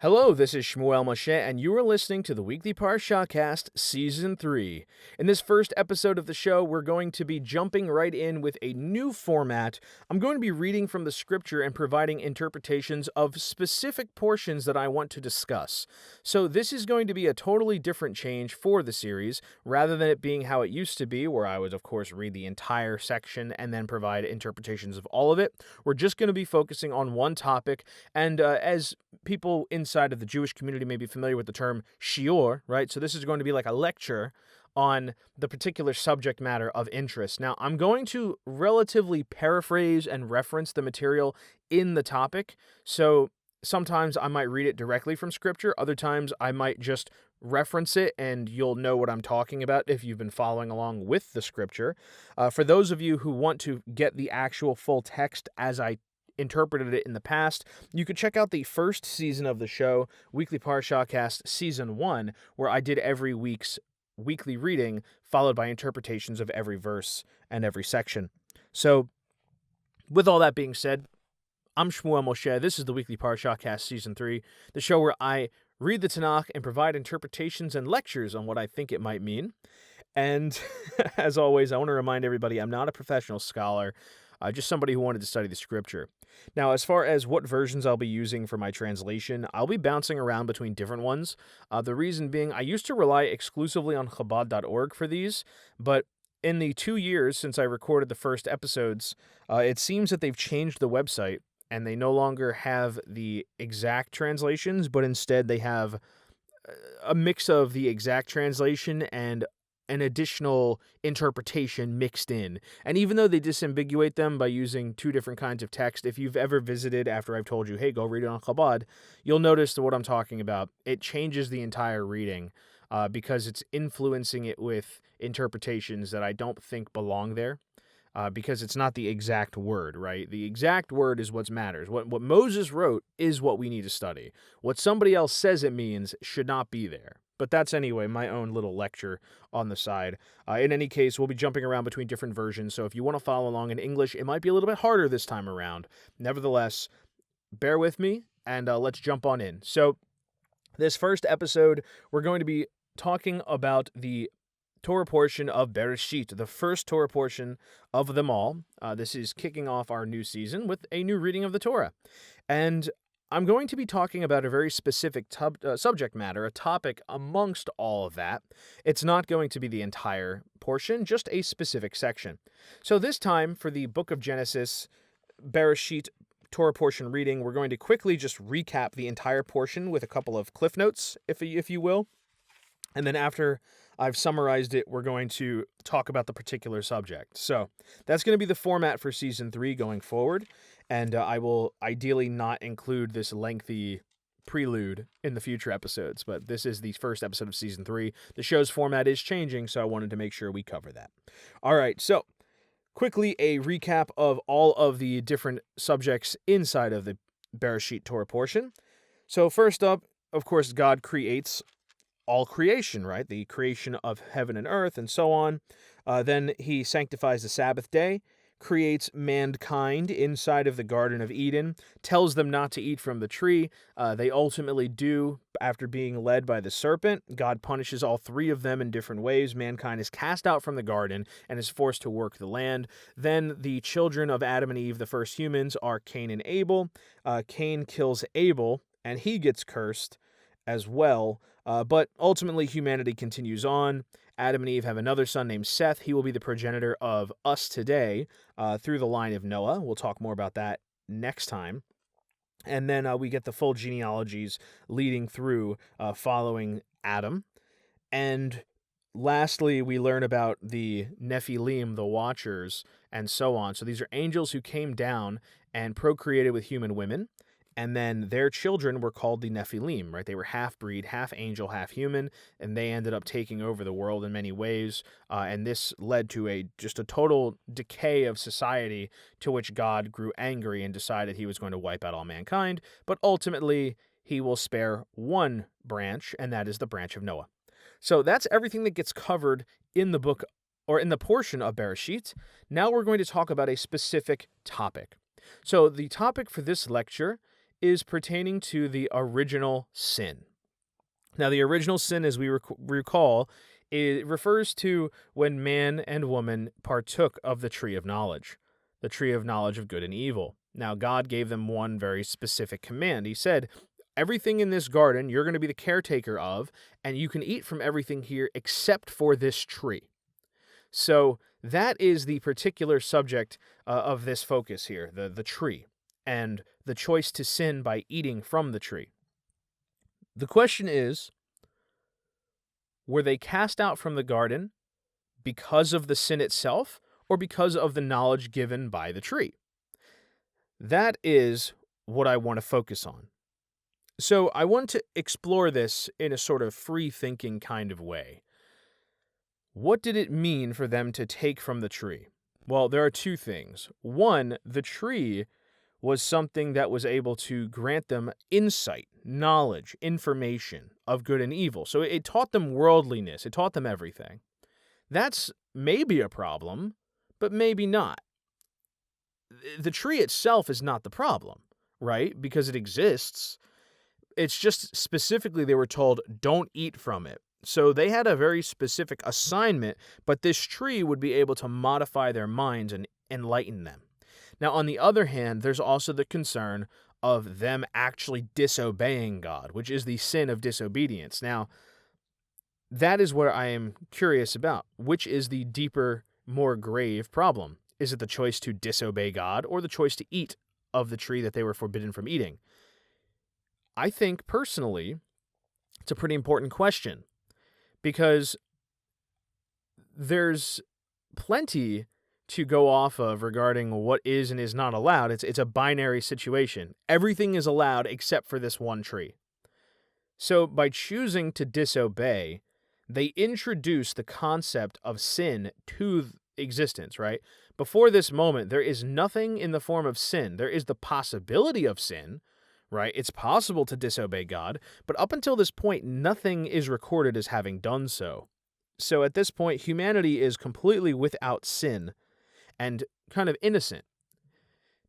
Hello, this is Shmuel Moshe, and you are listening to the Weekly Parashahcast, Season 3. In this first episode of the show, we're going to be jumping right in with a new format. I'm going to be reading from the scripture and providing interpretations of specific portions that I want to discuss. So this is going to be a totally different change for the series, rather than it being how it used to be, where I would, of course, read the entire section and then provide interpretations of all of it. We're just going to be focusing on one topic, and as people inside of the Jewish community may be familiar with the term shiur, right? So this is going to be like a lecture on the particular subject matter of interest. Now, I'm going to relatively paraphrase and reference the material in the topic. So sometimes I might read it directly from scripture. Other times I might just reference it and you'll know what I'm talking about if you've been following along with the scripture. For those of you who want to get the actual full text as I interpreted it in the past, you could check out the first season of the show, Weekly Parashahcast Season 1, where I did every week's weekly reading, followed by interpretations of every verse and every section. So, with all that being said, I'm Shmuel Moshe. This is the Weekly Parashahcast Season 3, the show where I read the Tanakh and provide interpretations and lectures on what I think it might mean. And, as always, I want to remind everybody I'm not a professional scholar, just somebody who wanted to study the scripture. Now, as far as what versions I'll be using for my translation, I'll be bouncing around between different ones. The reason being, I used to rely exclusively on Chabad.org for these, but in the 2 years since I recorded the first episodes, it seems that they've changed the website, and they no longer have the exact translations, but instead they have a mix of the exact translation and an additional interpretation mixed in. And even though they disambiguate them by using two different kinds of text, if you've ever visited after I've told you, hey, go read it on Chabad, you'll notice that what I'm talking about, it changes the entire reading because it's influencing it with interpretations that I don't think belong there. Because it's not the exact word, right? The exact word is what matters. What Moses wrote is what we need to study. What somebody else says it means should not be there. But that's anyway my own little lecture on the side. In any case, we'll be jumping around between different versions, so if you want to follow along in English, it might be a little bit harder this time around. Nevertheless, bear with me, and let's jump on in. So, this first episode, we're going to be talking about the Torah portion of Bereshit, the first Torah portion of them all. This is kicking off our new season with a new reading of the Torah. And I'm going to be talking about a very specific subject matter, a topic amongst all of that. It's not going to be the entire portion, just a specific section. So this time, for the book of Genesis, Bereshit Torah portion reading, we're going to quickly just recap the entire portion with a couple of cliff notes, if you will. And then after I've summarized it, we're going to talk about the particular subject. So that's going to be the format for Season 3 going forward, and I will ideally not include this lengthy prelude in the future episodes, but this is the first episode of Season 3. The show's format is changing, so I wanted to make sure we cover that. All right, so quickly a recap of all of the different subjects inside of the Bereshit Torah portion. So first up, of course, God creates all creation, right? The creation of heaven and earth and so on. Then he sanctifies the Sabbath day, creates mankind inside of the Garden of Eden, tells them not to eat from the tree. They ultimately do after being led by the serpent. God punishes all three of them in different ways. Mankind is cast out from the garden and is forced to work the land. Then the children of Adam and Eve, the first humans, are Cain and Abel. Cain kills Abel, and he gets cursed as well. But ultimately, humanity continues on. Adam and Eve have another son named Seth. He will be the progenitor of us today through the line of Noah. We'll talk more about that next time. And then we get the full genealogies leading through following Adam. And lastly, we learn about the Nephilim, the Watchers, and so on. So these are angels who came down and procreated with human women. And then their children were called the Nephilim, right? They were half-breed, half angel, half human, and they ended up taking over the world in many ways. And this led to just a total decay of society, to which God grew angry and decided he was going to wipe out all mankind. But ultimately, he will spare one branch, and that is the branch of Noah. So that's everything that gets covered in the book, or in the portion of Bereshit. Now we're going to talk about a specific topic. So the topic for this lecture is pertaining to the original sin. Now, the original sin, as we recall, it refers to when man and woman partook of the tree of knowledge of good and evil. Now, God gave them one very specific command. He said, everything in this garden you're going to be the caretaker of, and you can eat from everything here except for this tree. So that is the particular subject of this focus here, the tree, and the choice to sin by eating from the tree. The question is, were they cast out from the garden because of the sin itself or because of the knowledge given by the tree? That is what I want to focus on. So I want to explore this in a sort of free-thinking kind of way. What did it mean for them to take from the tree? Well, there are two things. One, the tree was something that was able to grant them insight, knowledge, information of good and evil. So it taught them worldliness. It taught them everything. That's maybe a problem, but maybe not. The tree itself is not the problem, right? Because it exists. It's just specifically they were told, don't eat from it. So they had a very specific assignment, but this tree would be able to modify their minds and enlighten them. Now, on the other hand, there's also the concern of them actually disobeying God, which is the sin of disobedience. Now, that is what I am curious about. Which is the deeper, more grave problem? Is it the choice to disobey God or the choice to eat of the tree that they were forbidden from eating? I think, personally, it's a pretty important question because there's plenty to go off of regarding what is and is not allowed. It's a binary situation. Everything is allowed except for this one tree. So by choosing to disobey, they introduce the concept of sin to existence, right? Before this moment, there is nothing in the form of sin. There is the possibility of sin, right? It's possible to disobey God, but up until this point, nothing is recorded as having done so. So at this point, humanity is completely without sin and kind of innocent.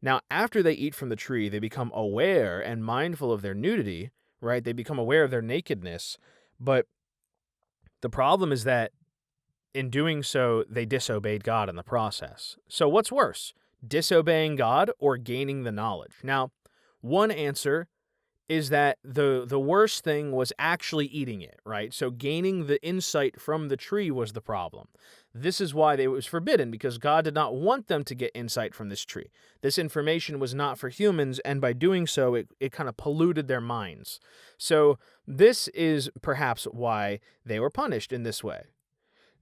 Now, after they eat from the tree, they become aware and mindful of their nudity, right? They become aware of their nakedness, but the problem is that in doing so, they disobeyed God in the process. So what's worse, disobeying God or gaining the knowledge? Now, one answer is that the worst thing was actually eating it, right? So gaining the insight from the tree was the problem. This is why it was forbidden, because God did not want them to get insight from this tree. This information was not for humans, and by doing so, it kind of polluted their minds. So this is perhaps why they were punished in this way.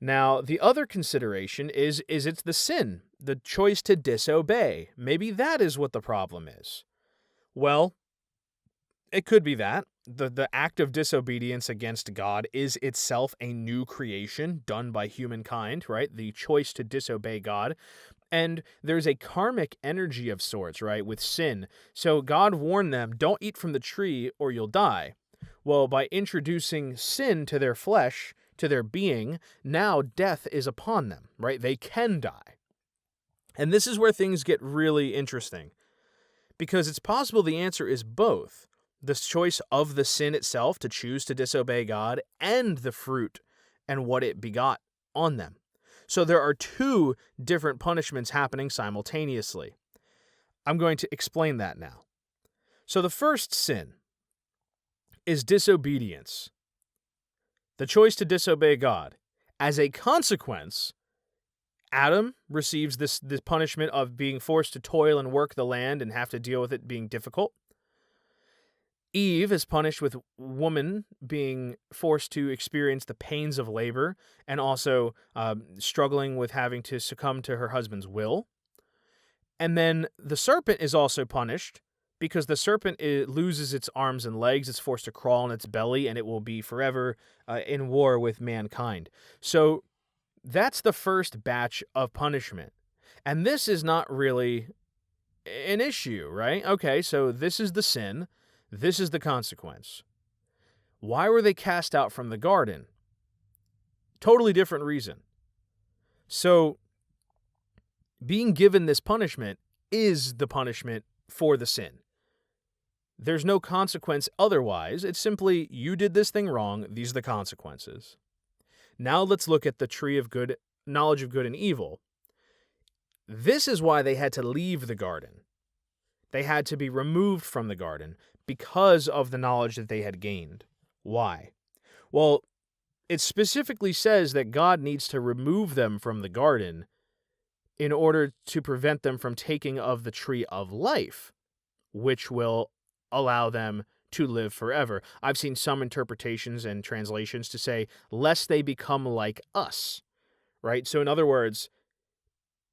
Now, the other consideration is it's the sin, the choice to disobey. Maybe that is what the problem is. Well, it could be that. The act of disobedience against God is itself a new creation done by humankind, right? The choice to disobey God. And there's a karmic energy of sorts, right, with sin. So God warned them, don't eat from the tree or you'll die. Well, by introducing sin to their flesh, to their being, now death is upon them, right? They can die. And this is where things get really interesting, because it's possible the answer is both. The choice of the sin itself to choose to disobey God and the fruit and what it begot on them. So there are two different punishments happening simultaneously. I'm going to explain that now. So the first sin is disobedience. The choice to disobey God. As a consequence, Adam receives this punishment of being forced to toil and work the land and have to deal with it being difficult. Eve is punished with woman being forced to experience the pains of labor and also struggling with having to succumb to her husband's will. And then the serpent is also punished because the serpent loses its arms and legs. It's forced to crawl on its belly, and it will be forever in war with mankind. So that's the first batch of punishment. And this is not really an issue, right? Okay, so this is the sin. This is the consequence. Why were they cast out from the garden? Totally different reason. So, being given this punishment is the punishment for the sin. There's no consequence otherwise. It's simply, you did this thing wrong, these are the consequences. Now let's look at the tree of good, knowledge of good and evil. This is why they had to leave the garden. They had to be removed from the garden because of the knowledge that they had gained. Why? Well, it specifically says that God needs to remove them from the garden in order to prevent them from taking of the tree of life, which will allow them to live forever. I've seen some interpretations and translations to say, lest they become like us, right? So in other words,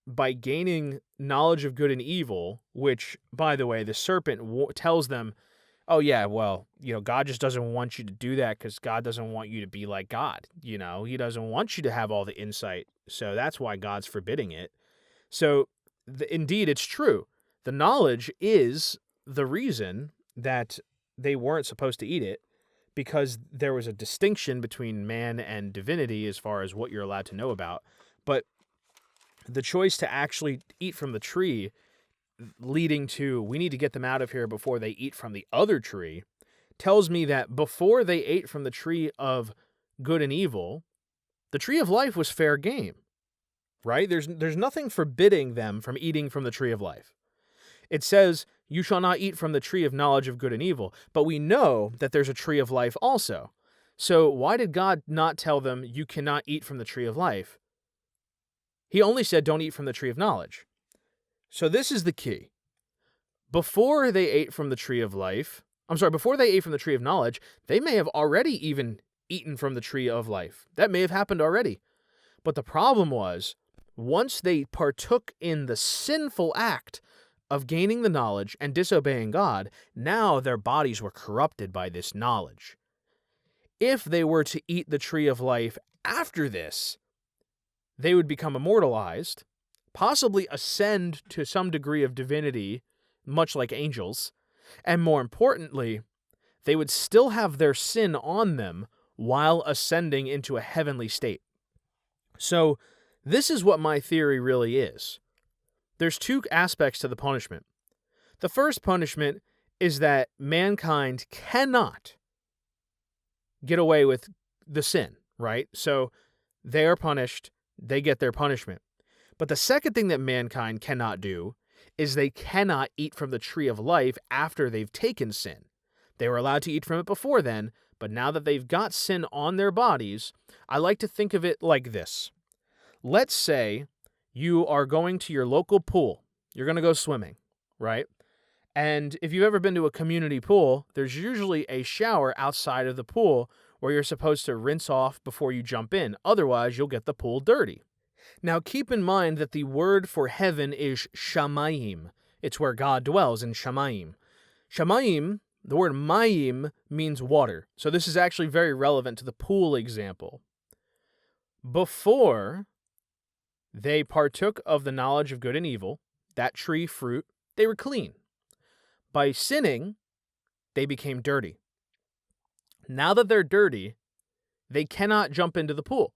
by gaining knowledge of good and evil, which, by the way, the serpent tells them, oh yeah, well, God just doesn't want you to do that because God doesn't want you to be like God. He doesn't want you to have all the insight. So that's why God's forbidding it. So indeed, it's true. The knowledge is the reason that they weren't supposed to eat it, because there was a distinction between man and divinity as far as what you're allowed to know about. But the choice to actually eat from the tree, leading to we need to get them out of here before they eat from the other tree, tells me that before they ate from the tree of good and evil, the tree of life was fair game, right? There's nothing forbidding them from eating from the tree of life. It says, you shall not eat from the tree of knowledge of good and evil, but we know that there's a tree of life also. So why did God not tell them you cannot eat from the tree of life? He only said don't eat from the tree of knowledge. So this is the key. Before they ate from the tree of life, before they ate from the tree of knowledge, they may have already even eaten from the tree of life. That may have happened already. But the problem was, once they partook in the sinful act of gaining the knowledge and disobeying God, now their bodies were corrupted by this knowledge. If they were to eat the tree of life after this, they would become immortalized, possibly ascend to some degree of divinity, much like angels, and more importantly, they would still have their sin on them while ascending into a heavenly state. So this is what my theory really is. There's two aspects to the punishment. The first punishment is that mankind cannot get away with the sin, right? So they are punished, they get their punishment. But the second thing that mankind cannot do is they cannot eat from the tree of life after they've taken sin. They were allowed to eat from it before then, but now that they've got sin on their bodies, I like to think of it like this. Let's say you are going to your local pool. You're going to go swimming, right? And if you've ever been to a community pool, there's usually a shower outside of the pool where you're supposed to rinse off before you jump in. Otherwise, you'll get the pool dirty. Now, keep in mind that the word for heaven is shamayim. It's where God dwells, in shamayim. Shamayim, the word mayim, means water. So this is actually very relevant to the pool example. Before they partook of the knowledge of good and evil, that tree fruit, they were clean. By sinning, they became dirty. Now that they're dirty, they cannot jump into the pool.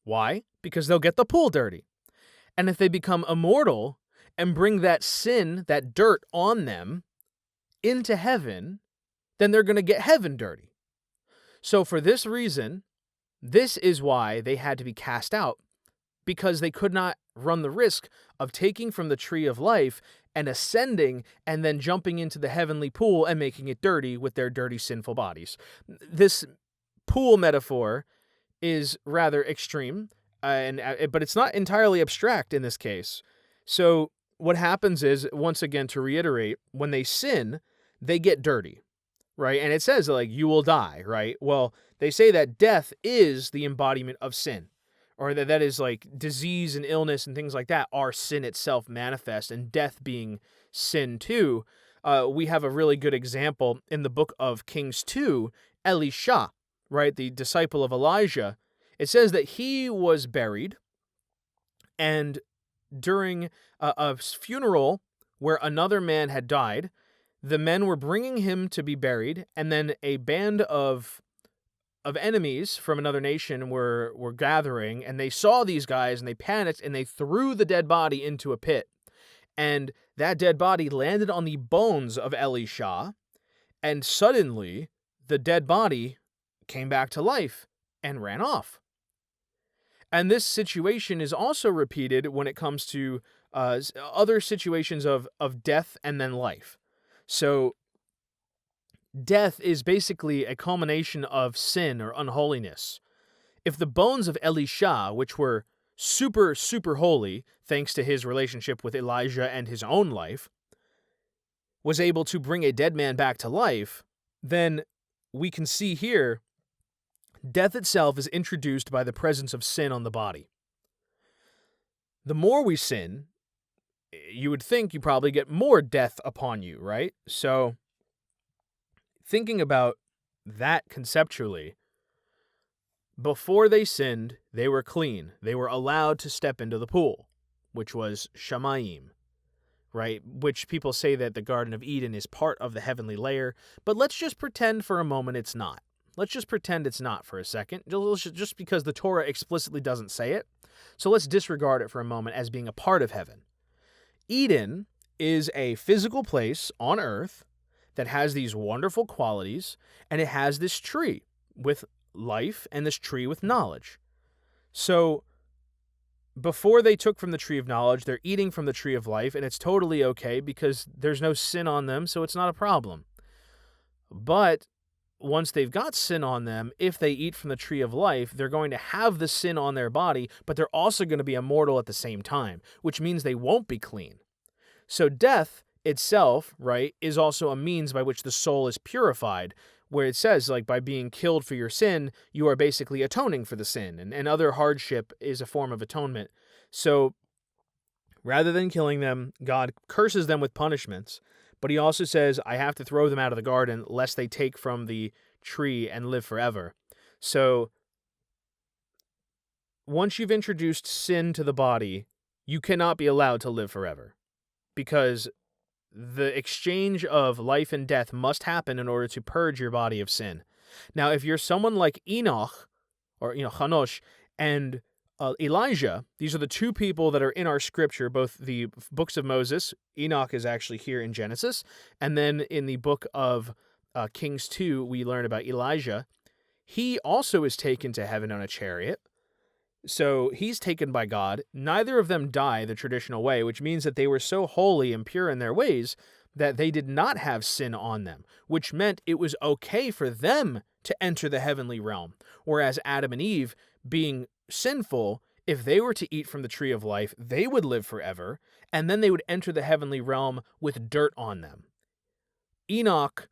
Why? Because they'll get the pool dirty. And if they become immortal and bring that sin, that dirt on them into heaven, then they're going to get heaven dirty. So for this reason, this is why they had to be cast out, because they could not run the risk of taking from the tree of life and ascending and then jumping into the heavenly pool and making it dirty with their dirty, sinful bodies. This pool metaphor is rather extreme, but it's not entirely abstract in this case. So what happens is, once again, to reiterate, when they sin, they get dirty, right? And it says, like, you will die, right? Well, they say that death is the embodiment of sin, or that is like disease and illness and things like that are sin itself manifest, and death being sin too. We have a really good example in the book of Kings 2, Elisha, right, the disciple of Elijah. It says that he was buried, and during a funeral where another man had died, the men were bringing him to be buried, and then a band of enemies from another nation were gathering, and they saw these guys, and they panicked, and they threw the dead body into a pit. and that dead body landed on the bones of Elisha, and suddenly the dead body came back to life and ran off. And this situation is also repeated when it comes to other situations of death and then life. So death is basically a culmination of sin or unholiness. If the bones of Elisha, which were super, super holy, thanks to his relationship with Elijah and his own life, was able to bring a dead man back to life, then we can see here death itself is introduced by the presence of sin on the body. The more we sin, you would think you probably get more death upon you, right? So, thinking about that conceptually, before they sinned, they were clean. They were allowed to step into the pool, which was Shamayim, right? Which people say that the Garden of Eden is part of the heavenly layer, but let's just pretend for a moment it's not. Let's just pretend it's not for a second, just because the Torah explicitly doesn't say it. So let's disregard it for a moment as being a part of heaven. Eden is a physical place on earth that has these wonderful qualities, and it has this tree with life and this tree with knowledge. So before they took from the tree of knowledge, they're eating from the tree of life, and it's totally okay because there's no sin on them, so it's not a problem. But once they've got sin on them, if they eat from the tree of life, they're going to have the sin on their body, but they're also going to be immortal at the same time, which means they won't be clean. So death itself, right, is also a means by which the soul is purified, where it says, like, by being killed for your sin, you are basically atoning for the sin, and other hardship is a form of atonement. So rather than killing them, God curses them with punishments, but he also says, I have to throw them out of the garden lest they take from the tree and live forever. So once you've introduced sin to the body, you cannot be allowed to live forever, because the exchange of life and death must happen in order to purge your body of sin. Now, if you're someone like Enoch, or Chanosh, and Elijah, these are the two people that are in our scripture, both the books of Moses. Enoch is actually here in Genesis, and then in the book of Kings 2, we learn about Elijah. He also is taken to heaven on a chariot. So he's taken by God. Neither of them die the traditional way, which means that they were so holy and pure in their ways that they did not have sin on them, which meant it was okay for them to enter the heavenly realm. Whereas Adam and Eve, being sinful, if they were to eat from the tree of life, they would live forever, and then they would enter the heavenly realm with dirt on them. Enoch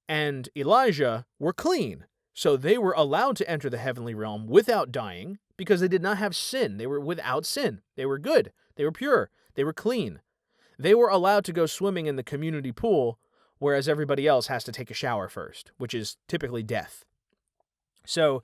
and Elijah were clean, so they were allowed to enter the heavenly realm without dying, because they did not have sin. They were without sin. They were good. They were pure. They were clean. They were allowed to go swimming in the community pool, whereas everybody else has to take a shower first, which is typically death. So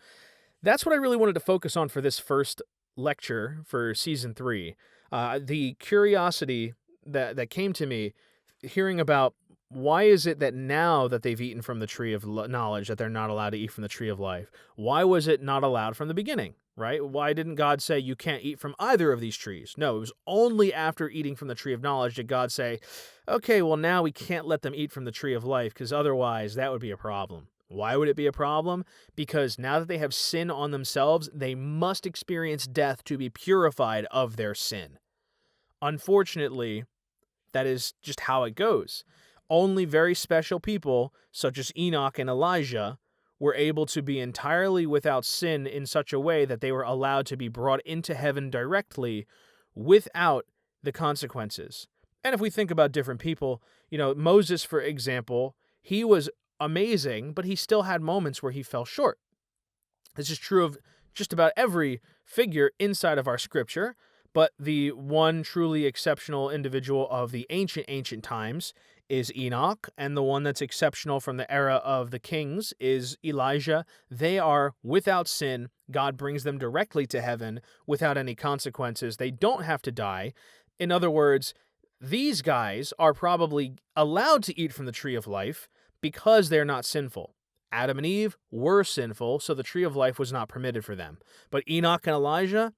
that's what I really wanted to focus on for this first lecture for Season 3. The curiosity that came to me hearing about why is it that now that they've eaten from the tree of knowledge that they're not allowed to eat from the tree of life? Why was it not allowed from the beginning, right? Why didn't God say you can't eat from either of these trees? No, it was only after eating from the tree of knowledge did God say, okay, well now we can't let them eat from the tree of life because otherwise that would be a problem. Why would it be a problem? Because now that they have sin on themselves, they must experience death to be purified of their sin. Unfortunately, that is just how it goes. Only very special people, such as Enoch and Elijah, were able to be entirely without sin in such a way that they were allowed to be brought into heaven directly without the consequences. And if we think about different people, Moses, for example, he was amazing, but he still had moments where he fell short. This is true of just about every figure inside of our scripture, but the one truly exceptional individual of the ancient times is Enoch, and the one that's exceptional from the era of the kings is Elijah. They are without sin. God brings them directly to heaven without any consequences. They don't have to die. In other words, these guys are probably allowed to eat from the tree of life because they're not sinful. Adam and Eve were sinful, so the tree of life was not permitted for them. But Enoch and Elijah,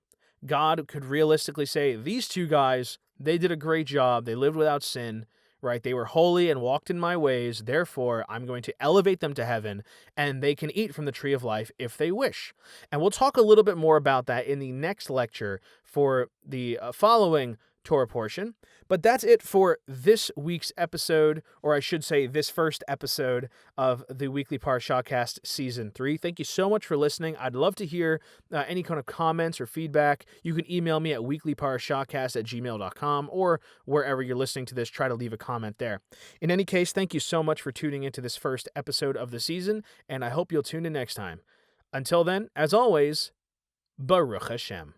God could realistically say, these two guys, They did a great job. They lived without sin, right? They were holy and walked in my ways. Therefore, I'm going to elevate them to heaven, and they can eat from the tree of life if they wish. And we'll talk a little bit more about that in the next lecture for the following Torah portion. But that's it for this week's episode, or I should say this first episode of the Weekly Parashahcast Season 3. Thank you so much for listening. I'd love to hear any kind of comments or feedback. You can email me at weeklyparashahcast@gmail.com, or wherever you're listening to this, try to leave a comment there. In any case, thank you so much for tuning into this first episode of the season, and I hope you'll tune in next time. Until then, as always, Baruch Hashem.